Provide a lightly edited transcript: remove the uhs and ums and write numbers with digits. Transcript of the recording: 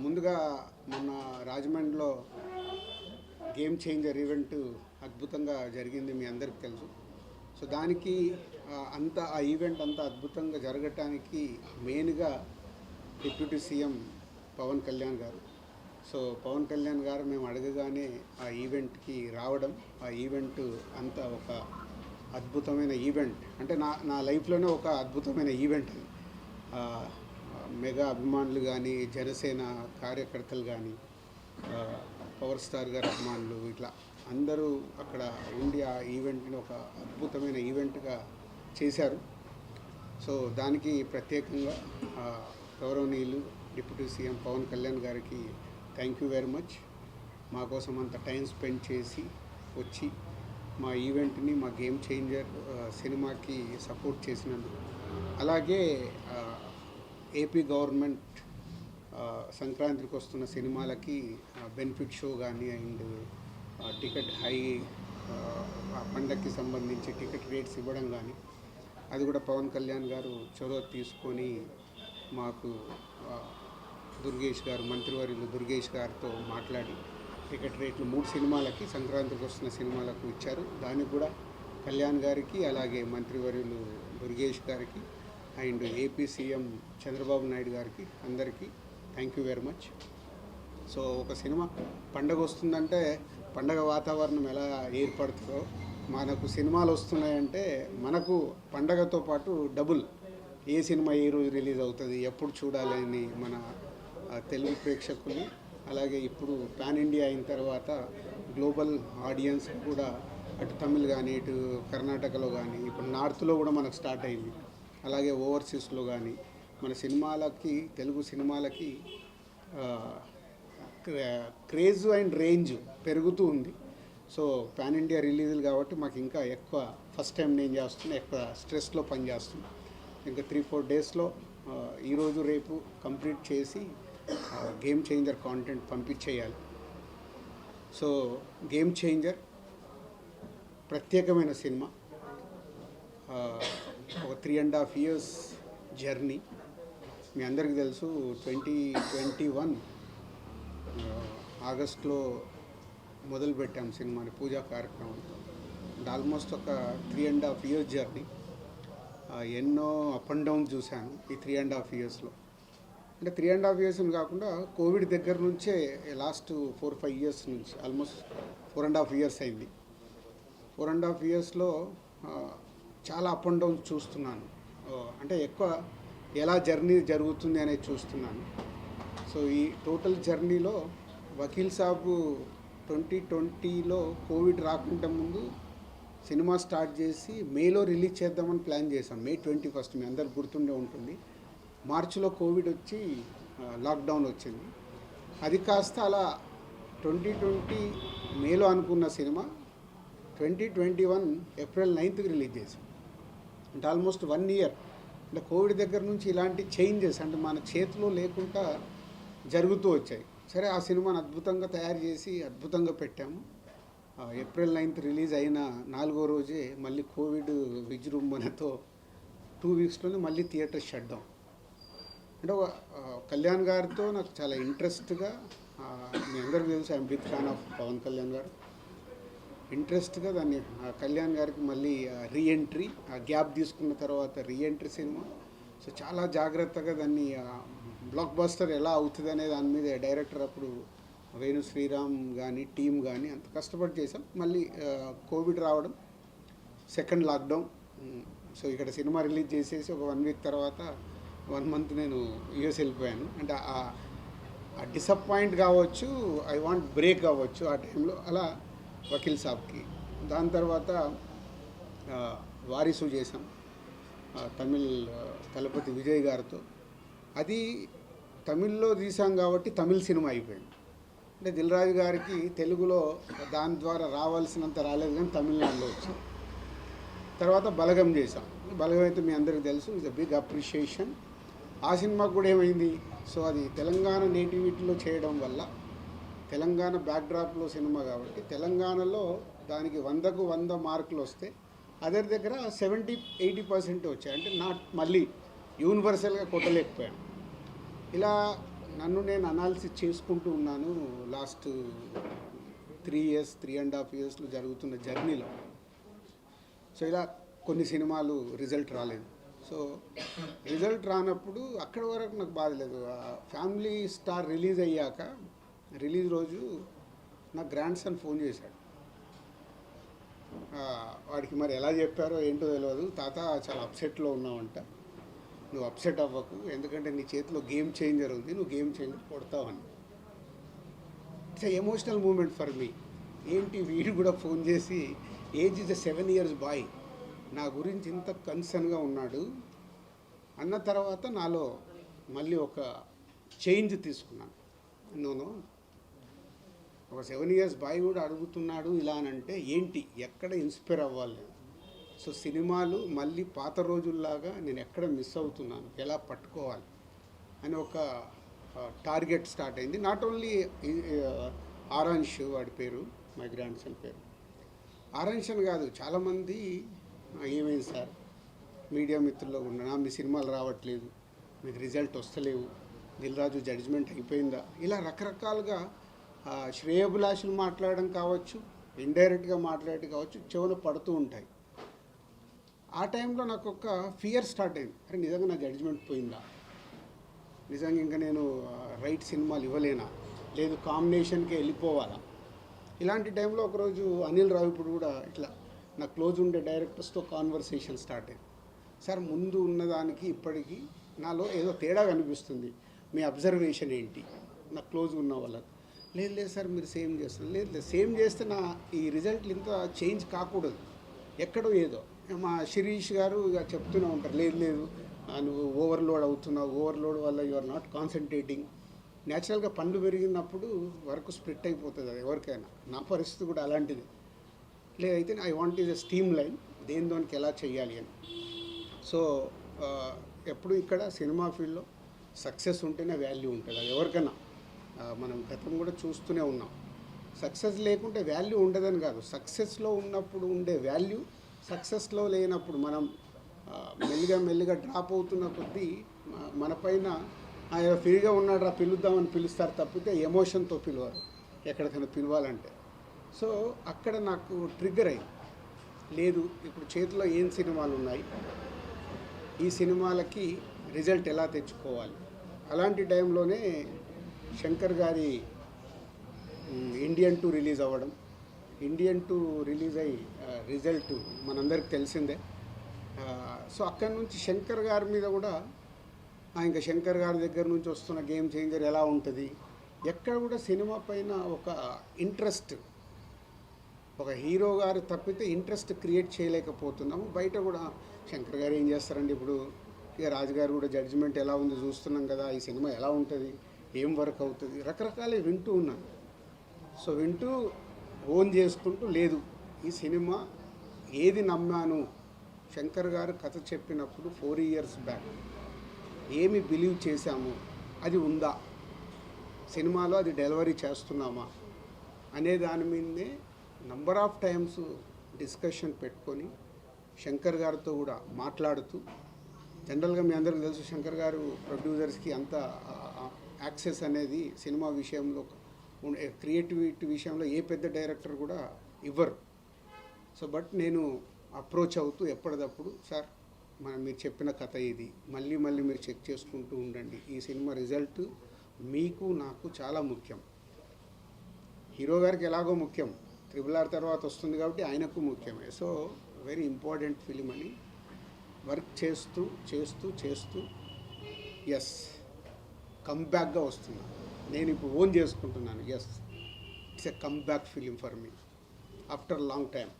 ముందుగా మొన్న రాజమండ్రిలో గేమ్ చేంజర్ ఈవెంట్ అద్భుతంగా జరిగింది, మీ అందరికీ తెలుసు. సో దానికి ఆ ఈవెంట్ అంతా అద్భుతంగా జరగటానికి మెయిన్గా డిప్యూటీ సీఎం పవన్ కళ్యాణ్ గారు. సో పవన్ కళ్యాణ్ గారు మేము అడగగానే ఆ ఈవెంట్కి రావడం, ఆ ఈవెంట్ అంతా ఒక అద్భుతమైన ఈవెంట్, అంటే నా లైఫ్లోనే ఒక అద్భుతమైన ఈవెంట్ అది. మెగా అభిమానులు కానీ, జనసేన కార్యకర్తలు కానీ, పవర్ స్టార్ గారి అభిమానులు, ఇట్లా అందరూ అక్కడ ఉండి ఆ ఈవెంట్ని ఒక అద్భుతమైన ఈవెంట్గా చేశారు. సో దానికి ప్రత్యేకంగా గౌరవనీయులు డిప్యూటీ సీఎం పవన్ కళ్యాణ్ గారికి థ్యాంక్ యూ వెరీ మచ్. మా కోసం అంత టైం స్పెండ్ చేసి వచ్చి మా ఈవెంట్ని, మా గేమ్ చేంజర్ సినిమాకి సపోర్ట్ చేసినందుకు. అలాగే ఏపీ గవర్నమెంట్ సంక్రాంతికి వస్తున్న సినిమాలకి బెనిఫిట్ షో కానీ అండ్ టికెట్ పండగకి సంబంధించి టికెట్ రేట్స్ ఇవ్వడం కానీ, అది కూడా పవన్ కళ్యాణ్ గారు చొరవ తీసుకొని మాకు దుర్గేష్ గారు, మంత్రివర్యులు దుర్గేష్ గారితో మాట్లాడి టికెట్ రేట్లు 3 సినిమాలకి, సంక్రాంతికి వస్తున్న సినిమాలకు ఇచ్చారు. దానికి కూడా కళ్యాణ్ గారికి, అలాగే మంత్రివర్యులు దుర్గేష్ గారికి and AP CM Chandrababu Naidu గారికి అందరికీ thank you very much. So ఒక సినిమా పండగ వస్తుందంటే పండగ వాతావరణం ఎలా ఏర్పడుతుందో, మనకు సినిమాలు వస్తున్నాయంటే మనకు పండగతో పాటు డబుల్ ఏ సినిమా ఏ రోజు రిలీజ్ అవుతుంది, ఎప్పుడు చూడాలని మన తెలుగు ప్రేక్షకులు, అలాగే ఇప్పుడు పాన్ ఇండియా అయిన తర్వాత గ్లోబల్ ఆడియన్స్ కూడా అటు తమిళ్ కానీ, ఇటు కర్ణాటకలో కానీ, ఇప్పుడు నార్త్లో కూడా మనకు స్టార్ట్ అయింది, అలాగే ఓవర్సీస్లో కానీ మన సినిమాలకి, తెలుగు సినిమాలకి క్రేజ్ అండ్ రేంజ్ పెరుగుతూ ఉంది. సో పాన్ ఇండియా రిలీజులు కాబట్టి మాకు ఇంకా ఎక్కువ, ఫస్ట్ టైం నేను చేస్తున్నా, ఎక్కువ స్ట్రెస్లో పనిచేస్తున్నాను. ఇంకా 3-4 డేస్లో ఈరోజు రేపు కంప్లీట్ చేసి గేమ్ చేంజర్ కాంటెంట్ పంపించేయాలి. సో గేమ్ చేంజర్ ప్రత్యేకమైన సినిమా, ఒక 3.5 years జర్నీ. మీ అందరికీ తెలుసు 2021 ఆగస్టులో మొదలుపెట్టాం సినిమాని, పూజా కార్యక్రమంతో. ఆల్మోస్ట్ ఒక 3.5 years జర్నీ. ఎన్నో అప్ అండ్ డౌన్ చూశాను ఈ 3.5 yearsలో. అంటే 3.5 years కాకుండా కోవిడ్ దగ్గర నుంచే లాస్ట్ 4-5 years నుంచి ఆల్మోస్ట్ 4.5 years అయింది. 4.5 yearsలో చాలా అప్ అండ్ డౌన్ చూస్తున్నాను. అంటే ఎక్కువ ఎలా జర్నీ జరుగుతుంది అనేది చూస్తున్నాను. సో ఈ టోటల్ జర్నీలో వకీల్ సాబ్ 2020లో కోవిడ్ రాకుండా ముందు సినిమా స్టార్ట్ చేసి మేలో రిలీజ్ చేద్దామని ప్లాన్ చేశాం. May 21 మీ అందరికి గుర్తుండే ఉంటుంది. మార్చిలో కోవిడ్ వచ్చి లాక్డౌన్ వచ్చింది. అది కాస్త అలా 2020 మేలో అనుకున్న సినిమా 2021 April 9th రిలీజ్ చేసాం. అంటే ఆల్మోస్ట్ 1 year. అంటే కోవిడ్ దగ్గర నుంచి ఇలాంటి చేంజెస్ అంటే మన చేతిలో లేకుండా జరుగుతూ వచ్చాయి. సరే, ఆ సినిమాని అద్భుతంగా తయారు చేసి అద్భుతంగా పెట్టాము. April 9th రిలీజ్ అయిన 4వ రోజే మళ్ళీ కోవిడ్ విజృంభణతో 2 weeksలోనే మళ్ళీ థియేటర్ షట్ డౌన్. అంటే కళ్యాణ్ గారితో నాకు చాలా ఇంట్రెస్ట్గా, మీ అందరికీ తెలుసు I'm big fan of Pawan Kalyan garu. ఇంట్రెస్ట్గా దాన్ని కళ్యాణ్ గారికి మళ్ళీ రీఎంట్రీ, గ్యాప్ తీసుకున్న తర్వాత రీఎంట్రీ సినిమా. సో చాలా జాగ్రత్తగా దాన్ని బ్లాక్ బస్టర్ ఎలా అవుతుంది అనే దాని మీద డైరెక్టర్ అప్పుడు వేణు శ్రీరామ్ కానీ టీం కానీ అంత కష్టపడి చేసాం. మళ్ళీ కోవిడ్ రావడం, సెకండ్ లాక్డౌన్. సో ఇక్కడ సినిమా రిలీజ్ చేసేసి ఒక 1 week తర్వాత 1 month నేను యూఎస్ వెళ్ళిపోయాను. అంటే ఆ డిసప్పాయింట్ కావచ్చు, ఐ వాంట్ బ్రేక్ కావచ్చు ఆ టైంలో. అలా వకీల్ సాబ్కి, దాని తర్వాత వారిసు చేసాం తమిళ్ తలపతి విజయ్ గారితో. అది తమిళ్లో తీసాం కాబట్టి తమిళ్ సినిమా అయిపోయింది. అంటే దిల్ రాజు గారికి తెలుగులో దాని ద్వారా రావాల్సినంత రాలేదు, కానీ తమిళనాడులో వచ్చింది. తర్వాత బలగం చేసాం. బలగం అయితే మీ అందరికీ తెలుసు, ఇట్స్ అ బిగ్ అప్రిషియేషన్. ఆ సినిమాకు కూడా ఏమైంది, సో అది తెలంగాణ నేటివిటీలో చేయడం వల్ల, తెలంగాణ బ్యాక్డ్రాప్లో సినిమా కాబట్టి తెలంగాణలో దానికి 100కు 100 మార్కులు వస్తే అదర్ దగ్గర 70-80% వచ్చాయి. అంటే మళ్ళీ యూనివర్సల్గా కొట్టలేకపోయాను. ఇలా నన్ను నేను అనాలిసిస్ చేసుకుంటూ ఉన్నాను లాస్ట్ 3.5 ఇయర్స్లో జరుగుతున్న జర్నీలో. సో ఇలా కొన్ని సినిమాలు రిజల్ట్ రాలేదు. సో రిజల్ట్ రానప్పుడు అక్కడి వరకు నాకు బాధ లేదు. ఫ్యామిలీ స్టార్ రిలీజ్ అయ్యాక రిలీజ్ రోజు నా గ్రాండ్ సన్ ఫోన్ చేశాడు. వాడికి మరి ఎలా చెప్పారో ఏంటో తెలియదు, తాత చాలా అప్సెట్లో ఉన్నావంట, నువ్వు అప్సెట్ అవ్వకు, ఎందుకంటే నీ చేతిలో గేమ్ చేంజర్ ఉంది, నువ్వు గేమ్ చేంజర్ కొడతావని. It's emotional moment for me. ఏంటి వీడు కూడా ఫోన్ చేసి, ఏజ్ ఇస్ 7 years బాయ్, నా గురించి ఇంత కన్సర్న్గా ఉన్నాడు అన్న తర్వాత నాలో మళ్ళీ ఒక చేంజ్ తీసుకున్నాను. నోనో, ఒక 7 years బాయ్ కూడా అడుగుతున్నాడు ఇలా అని అంటే ఏంటి, ఎక్కడ ఇన్స్పైర్ అవ్వాలి. సో సినిమాలు మళ్ళీ పాత రోజుల్లాగా నేను ఎక్కడ మిస్ అవుతున్నాను, ఎలా పట్టుకోవాలి అని ఒక టార్గెట్ స్టార్ట్ అయింది. నాట్ ఓన్లీ ఆరాంష్, వాడి పేరు, మై గ్రాండ్ సన్ పేరు ఆరాంష్ అని కాదు, చాలామంది ఏమైంది సార్ మీడియా మిత్రుల్లో ఉన్నా, మీ సినిమాలు రావట్లేదు, మీకు రిజల్ట్ వస్తలేవు, దిల్ రాజు జడ్జిమెంట్ అయిపోయిందా, ఇలా రకరకాలుగా శ్రేయోభిలాషులు మాట్లాడడం కావచ్చు, ఇండైరెక్ట్గా మాట్లాడడం కావచ్చు, చెవులు పడుతూ ఉంటాయి. ఆ టైంలో నాకు ఒక ఫియర్ స్టార్ట్ అయింది. అరే నిజంగా నా జడ్జిమెంట్ పోయిందా, నిజంగా ఇంకా నేను రైట్ సినిమాలు ఇవ్వలేనా, లేదు కాంబినేషన్కి వెళ్ళిపోవాలా. ఇలాంటి టైంలో ఒకరోజు అనిల్ రావిపూడి కూడా ఇట్లా నా క్లోజ్ ఉండే డైరెక్టర్స్తో కాన్వర్సేషన్ స్టార్ట్ అయింది. సార్ ముందు ఉన్నదానికి ఇప్పటికీ నాలో ఏదో తేడా కనిపిస్తుంది, మీ అబ్జర్వేషన్ ఏంటి, నా క్లోజ్ ఉన్న వాళ్ళకి. లేదు సార్ మీరు సేమ్ చేస్తారు, లేదు సేమ్ చేస్తే నా ఈ రిజల్ట్లు ఇంత చేంజ్ కాకూడదు, ఎక్కడో ఏదో. మా శిరీష్ గారు ఇక చెప్తూనే ఉంటారు, లేదు నువ్వు ఓవర్లోడ్ అవుతున్నావు, ఓవర్లోడ్ వల్ల యు ఆర్ నాట్ కాన్సన్ట్రేటింగ్. న్యాచురల్గా పండ్లు పెరిగినప్పుడు వర్క్ స్ప్లిట్ అయిపోతుంది, అది ఎవరికైనా. నా పరిస్థితి కూడా అలాంటిది. లేదైతే I want is a steam line, దేనికి ఎలా చేయాలి అని. సో ఎప్పుడు ఇక్కడ సినిమా ఫీల్డ్లో సక్సెస్ ఉంటేనే వాల్యూ ఉంటుంది, అది ఎవరికైనా. మనం గతం కూడా చూస్తూనే ఉన్నాం. సక్సెస్ లేకుంటే వాల్యూ ఉండదని కాదు, సక్సెస్లో ఉన్నప్పుడు ఉండే వాల్యూ సక్సెస్లో లేనప్పుడు మనం మెల్లిగా డ్రాప్ అవుతున్న కొద్దీ మన పైన ఫ్రీగా ఉన్నాడు పిలుద్దామని పిలుస్తారు తప్పితే ఎమోషన్తో పిలవరు ఎక్కడికైనా పిలవాలంటే. సో అక్కడ నాకు ట్రిగ్గర్ అయింది, లేదు ఇప్పుడు చేతిలో ఏం సినిమాలు ఉన్నాయి, ఈ సినిమాలకి రిజల్ట్ ఎలా తెచ్చుకోవాలి. అలాంటి టైంలోనే శంకర్ గారి ఇండియన్ 2 రిలీజ్ అవ్వడం, ఇండియన్ 2 రిలీజ్ అయ్యి రిజల్ట్ మనందరికి తెలిసిందే. సో అక్కడి నుంచి శంకర్ గారి మీద కూడా ఇంకా శంకర్ గారి దగ్గర నుంచి వస్తున్న గేమ్ చేంజర్ ఎలా ఉంటుంది, ఎక్కడ కూడా సినిమా పైన ఒక ఇంట్రెస్ట్, ఒక హీరో గారు తప్పితే ఇంట్రెస్ట్ క్రియేట్ చేయలేకపోతున్నాము. బయట కూడా శంకర్ గారు ఏం చేస్తారండి, ఇప్పుడు ఇక రాజుగారు కూడా జడ్జిమెంట్ ఎలా ఉంది చూస్తున్నాం కదా, ఈ సినిమా ఎలా ఉంటుంది, ఏం వర్క్ అవుతుంది, రకరకాలు వింటూ ఉన్నాను. సో వింటూ ఓన్ చేసుకుంటూ, లేదు ఈ సినిమా ఏది నమ్మాను, శంకర్ గారు కథ చెప్పినప్పుడు 4 years బ్యాక్ ఏమి బిలీవ్ చేశాము అది ఉందా, సినిమాలో అది డెలివరీ చేస్తున్నామా అనే దాని మీదనే నంబర్ ఆఫ్ టైమ్స్ డిస్కషన్ పెట్టుకొని శంకర్ గారితో కూడా మాట్లాడుతూ. జనరల్గా మీ అందరికీ తెలుసు శంకర్ గారు ప్రొడ్యూసర్స్కి అంత యాక్సెస్ అనేది సినిమా విషయంలో, క్రియేటివిటీ విషయంలో ఏ పెద్ద డైరెక్టర్ కూడా ఇవ్వరు. సో బట్ నేను అప్రోచ్ అవుతూ ఎప్పటికప్పుడు, సార్ మీరు చెప్పిన కథ ఇది, మళ్ళీ మీరు చెక్ చేసుకుంటూ ఉండండి, ఈ సినిమా రిజల్ట్ మీకు నాకు చాలా ముఖ్యం, హీరో గారికి ఎలాగో ముఖ్యం, RRR తర్వాత వస్తుంది కాబట్టి ఆయనకు ముఖ్యమే. సో వెరీ ఇంపార్టెంట్ ఫిలిం అని వర్క్ చేస్తూ ఎస్ కమ్బ్యాక్గా వస్తున్నా. నేను ఇప్పుడు ఓన్ చేసుకుంటున్నాను, yes it's a comeback film for me after long time.